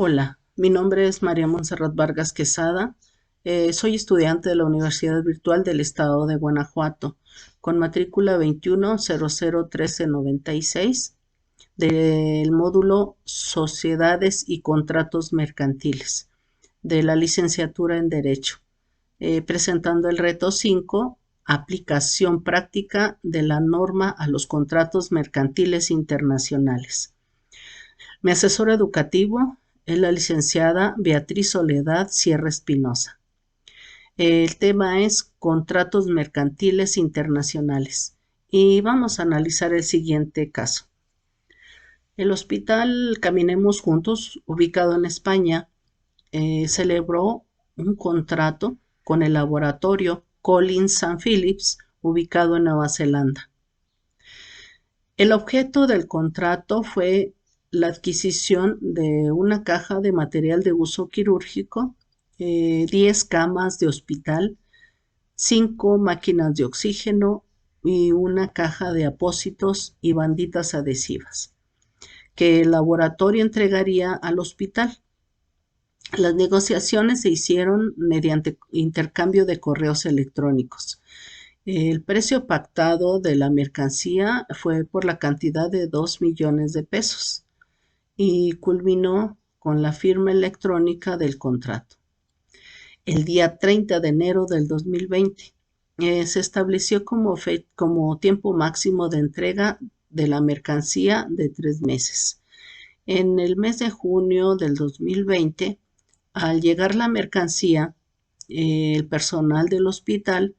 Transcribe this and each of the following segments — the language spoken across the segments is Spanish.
Hola, mi nombre es María Montserrat Vargas Quesada. Soy estudiante de la Universidad Virtual del Estado de Guanajuato, con matrícula 21001396 del módulo Sociedades y Contratos Mercantiles de la licenciatura en Derecho, presentando el reto 5, aplicación práctica de la norma a los contratos mercantiles internacionales. Mi asesor educativo es la licenciada Beatriz Soledad Sierra Espinosa. El tema es contratos mercantiles internacionales y vamos a analizar el siguiente caso. El hospital Caminemos Juntos, ubicado en España, celebró un contrato con el laboratorio Collins and Phillips, ubicado en Nueva Zelanda. El objeto del contrato fue la adquisición de una caja de material de uso quirúrgico, 10 camas de hospital, 5 máquinas de oxígeno y una caja de apósitos y banditas adhesivas que el laboratorio entregaría al hospital. Las negociaciones se hicieron mediante intercambio de correos electrónicos. El precio pactado de la mercancía fue por la cantidad de 2 millones de pesos y culminó con la firma electrónica del contrato. El día 30 de enero del 2020 se estableció como tiempo máximo de entrega de la mercancía de 3 meses. En el mes de junio del 2020, al llegar la mercancía, el personal del hospital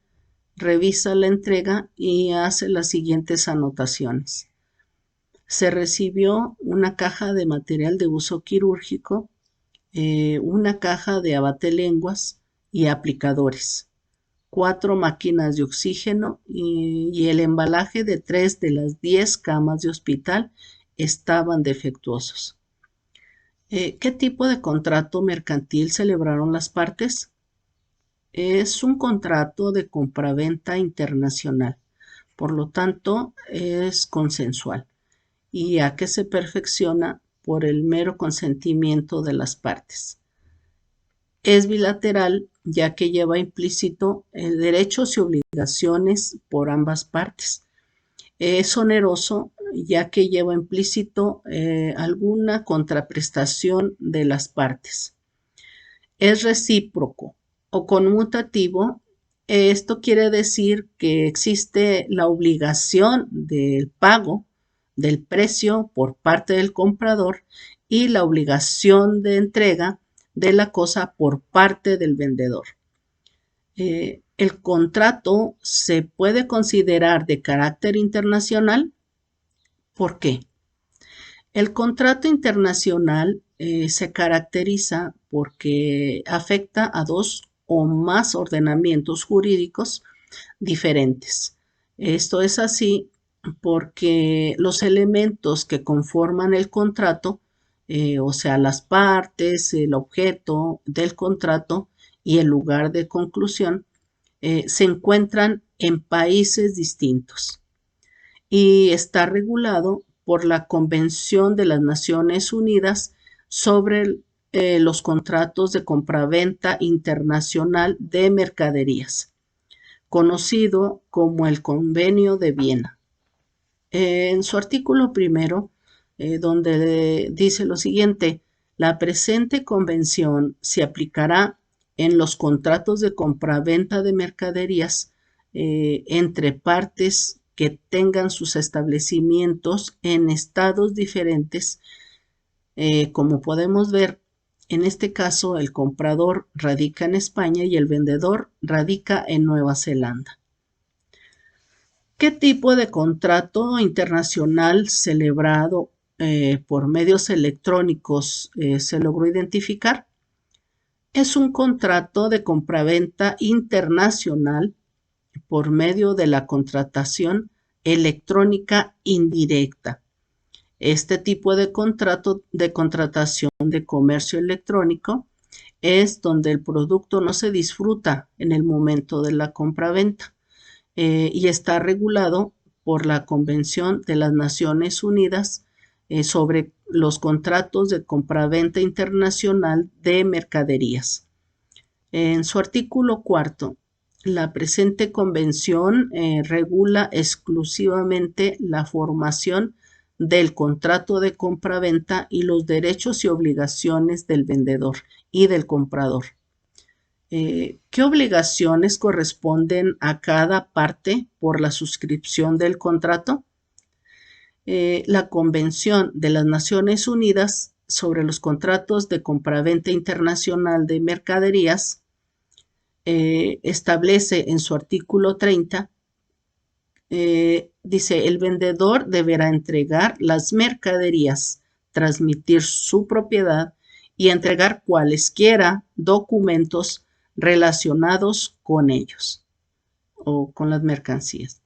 revisa la entrega y hace las siguientes anotaciones. Se recibió una caja de material de uso quirúrgico, una caja de abatelenguas y aplicadores, 4 máquinas de oxígeno y el embalaje de 3 de las 10 camas de hospital estaban defectuosos. ¿Qué tipo de contrato mercantil celebraron las partes? Es un contrato de compraventa internacional, por lo tanto es consensual y a que se perfecciona por el mero consentimiento de las partes. Es bilateral ya que lleva implícito derechos y obligaciones por ambas partes. Es oneroso ya que lleva implícito alguna contraprestación de las partes. Es recíproco o conmutativo. Esto quiere decir que existe la obligación del pago del precio por parte del comprador y la obligación de entrega de la cosa por parte del vendedor. El contrato se puede considerar de carácter internacional. ¿Por qué? El contrato internacional se caracteriza porque afecta a 2 o más ordenamientos jurídicos diferentes. Esto es así porque los elementos que conforman el contrato, o sea, las partes, el objeto del contrato y el lugar de conclusión, se encuentran en países distintos y está regulado por la Convención de las Naciones Unidas sobre los contratos de compraventa internacional de mercaderías, conocido como el Convenio de Viena. En su artículo primero, donde dice lo siguiente: la presente convención se aplicará en los contratos de compraventa de mercaderías entre partes que tengan sus establecimientos en estados diferentes. Como podemos ver, en este caso el comprador radica en España y el vendedor radica en Nueva Zelanda. ¿Qué tipo de contrato internacional celebrado por medios electrónicos se logró identificar? Es un contrato de compraventa internacional por medio de la contratación electrónica indirecta. Este tipo de contrato de contratación de comercio electrónico es donde el producto no se disfruta en el momento de la compraventa. Y está regulado por la Convención de las Naciones Unidas sobre los contratos de compraventa internacional de mercaderías. En su artículo cuarto, la presente convención regula exclusivamente la formación del contrato de compraventa y los derechos y obligaciones del vendedor y del comprador. ¿Qué obligaciones corresponden a cada parte por la suscripción del contrato? La Convención de las Naciones Unidas sobre los contratos de compraventa internacional de mercaderías establece en su artículo 30, dice, el vendedor deberá entregar las mercaderías, transmitir su propiedad y entregar cualesquiera documentos relacionados con ellos o con las mercancías,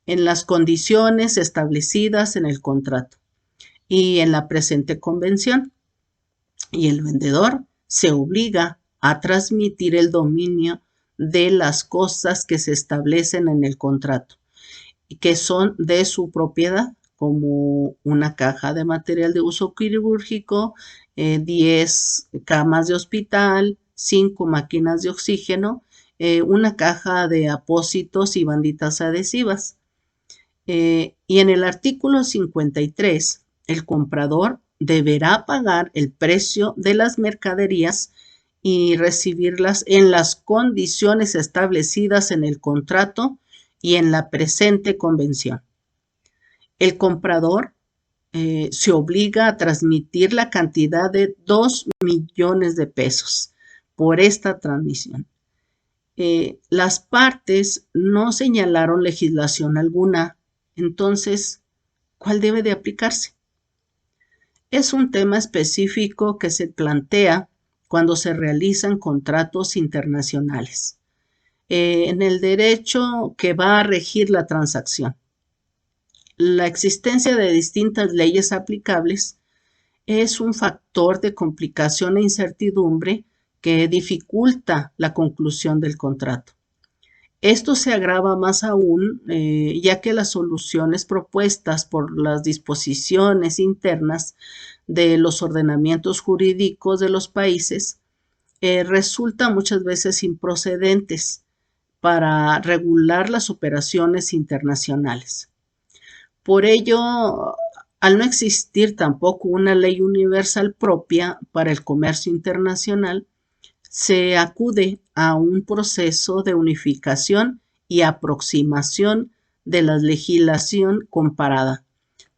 en las condiciones establecidas en el contrato y en la presente convención. Y el vendedor se obliga a transmitir el dominio de las cosas que se establecen en el contrato y que son de su propiedad, como una caja de material de uso quirúrgico, 10 camas de hospital, 5 máquinas de oxígeno, una caja de apósitos y banditas adhesivas. Y en el artículo 53, el comprador deberá pagar el precio de las mercaderías y recibirlas en las condiciones establecidas en el contrato y en la presente convención. El comprador se obliga a transmitir la cantidad de 2 millones de pesos por esta transmisión. Las partes no señalaron legislación alguna, entonces, ¿cuál debe de aplicarse? Es un tema específico que se plantea cuando se realizan contratos internacionales, en el derecho que va a regir la transacción. La existencia de distintas leyes aplicables es un factor de complicación e incertidumbre que dificulta la conclusión del contrato. Esto se agrava más aún, ya que las soluciones propuestas por las disposiciones internas de los ordenamientos jurídicos de los países resultan muchas veces improcedentes para regular las operaciones internacionales. Por ello, al no existir tampoco una ley universal propia para el comercio internacional, se acude a un proceso de unificación y aproximación de la legislación comparada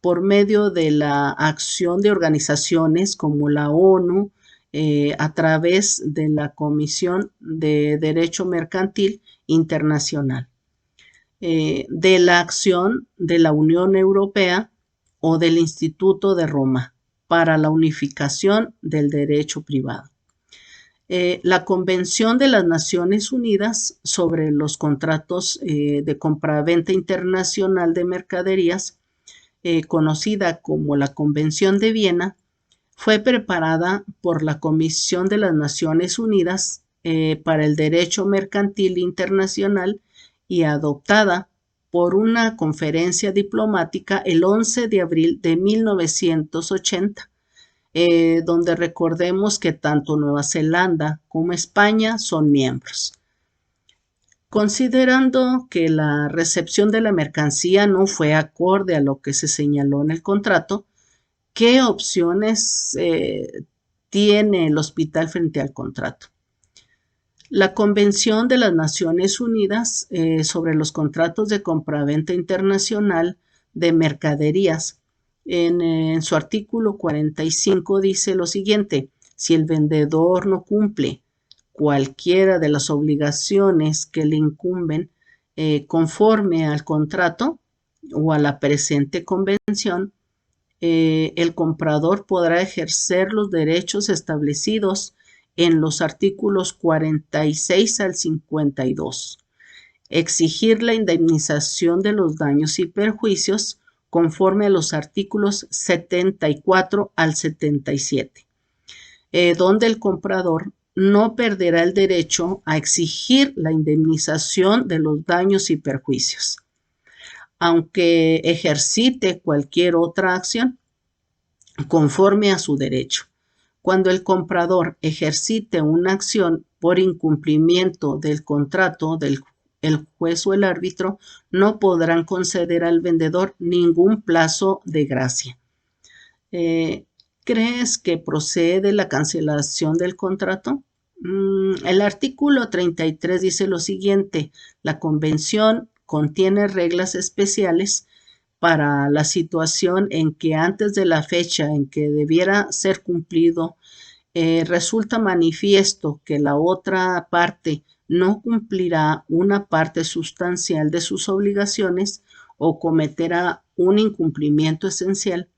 por medio de la acción de organizaciones como la ONU, a través de la Comisión de Derecho Mercantil Internacional, de la acción de la Unión Europea o del Instituto de Roma para la unificación del derecho privado. La Convención de las Naciones Unidas sobre los contratos de compraventa internacional de mercaderías, conocida como la Convención de Viena, fue preparada por la Comisión de las Naciones Unidas para el Derecho Mercantil Internacional y adoptada por una conferencia diplomática el 11 de abril de 1980. Donde recordemos que tanto Nueva Zelanda como España son miembros. Considerando que la recepción de la mercancía no fue acorde a lo que se señaló en el contrato, ¿qué opciones tiene el hospital frente al contrato? La Convención de las Naciones Unidas sobre los contratos de compraventa internacional de mercaderías, en su artículo 45 dice lo siguiente: si el vendedor no cumple cualquiera de las obligaciones que le incumben conforme al contrato o a la presente convención, el comprador podrá ejercer los derechos establecidos en los artículos 46 al 52, exigir la indemnización de los daños y perjuicios conforme a los artículos 74 al 77, donde el comprador no perderá el derecho a exigir la indemnización de los daños y perjuicios, aunque ejercite cualquier otra acción. conforme a su derecho. Cuando el comprador ejercite una acción por incumplimiento del contrato el juez o el árbitro no podrán conceder al vendedor ningún plazo de gracia. ¿Crees que procede la cancelación del contrato? El artículo 33 dice lo siguiente: la convención contiene reglas especiales para la situación en que antes de la fecha en que debiera ser cumplido resulta manifiesto que la otra parte no cumplirá una parte sustancial de sus obligaciones o cometerá un incumplimiento esencial.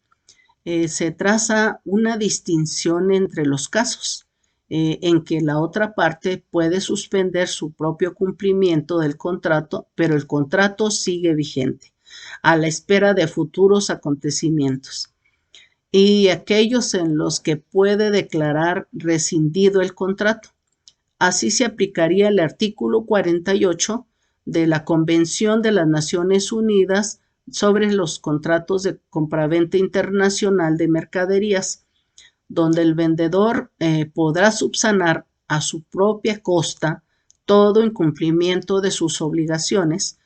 Se traza una distinción entre los casos en que la otra parte puede suspender su propio cumplimiento del contrato, pero el contrato sigue vigente a la espera de futuros acontecimientos, y aquellos en los que puede declarar rescindido el contrato. Así se aplicaría el artículo 48 de la Convención de las Naciones Unidas sobre los contratos de compraventa internacional de mercaderías, donde el vendedor podrá subsanar a su propia costa todo incumplimiento de sus obligaciones.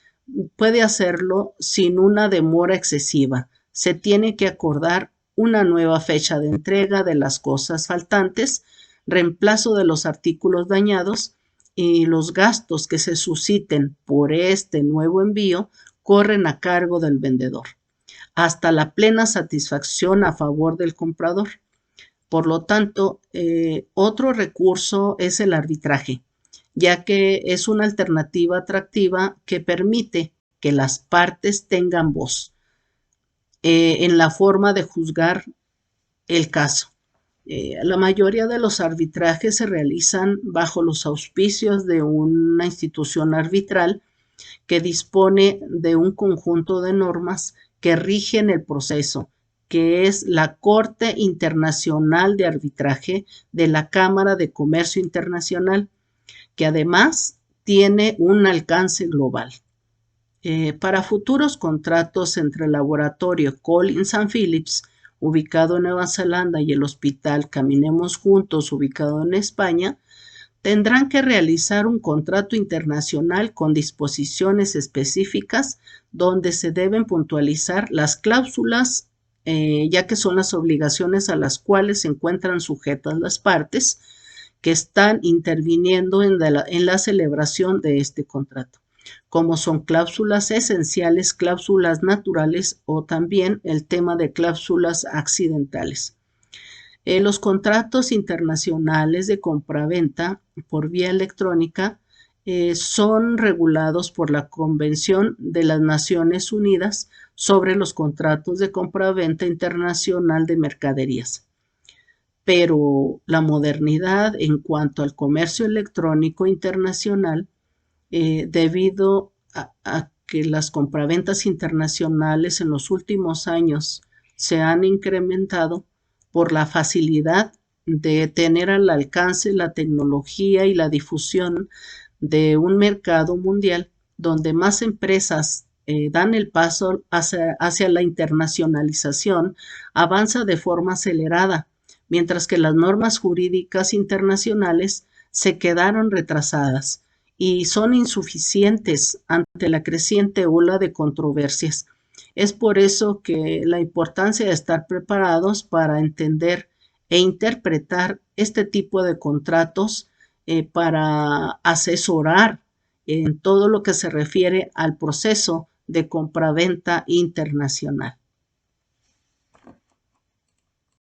Puede hacerlo sin una demora excesiva. Se tiene que acordar una nueva fecha de entrega de las cosas faltantes, reemplazo de los artículos dañados, y los gastos que se susciten por este nuevo envío corren a cargo del vendedor, hasta la plena satisfacción a favor del comprador. Por lo tanto, otro recurso es el arbitraje, ya que es una alternativa atractiva que permite que las partes tengan voz en la forma de juzgar el caso. La mayoría de los arbitrajes se realizan bajo los auspicios de una institución arbitral que dispone de un conjunto de normas que rigen el proceso, que es la Corte Internacional de Arbitraje de la Cámara de Comercio Internacional, que además tiene un alcance global. Para futuros contratos entre el laboratorio Collins & Phillips, ubicado en Nueva Zelanda, y el Hospital Caminemos Juntos, ubicado en España, tendrán que realizar un contrato internacional con disposiciones específicas donde se deben puntualizar las cláusulas, ya que son las obligaciones a las cuales se encuentran sujetas las partes que están interviniendo en la celebración de este contrato, como son cláusulas esenciales, cláusulas naturales o también el tema de cláusulas accidentales. Los contratos internacionales de compraventa por vía electrónica son regulados por la Convención de las Naciones Unidas sobre los contratos de compraventa internacional de mercaderías. Pero la modernidad en cuanto al comercio electrónico internacional, debido a que las compraventas internacionales en los últimos años se han incrementado por la facilidad de tener al alcance la tecnología y la difusión de un mercado mundial donde más empresas dan el paso hacia la internacionalización, avanza de forma acelerada, mientras que las normas jurídicas internacionales se quedaron retrasadas y son insuficientes ante la creciente ola de controversias. Es por eso que la importancia de estar preparados para entender e interpretar este tipo de contratos para asesorar en todo lo que se refiere al proceso de compraventa internacional.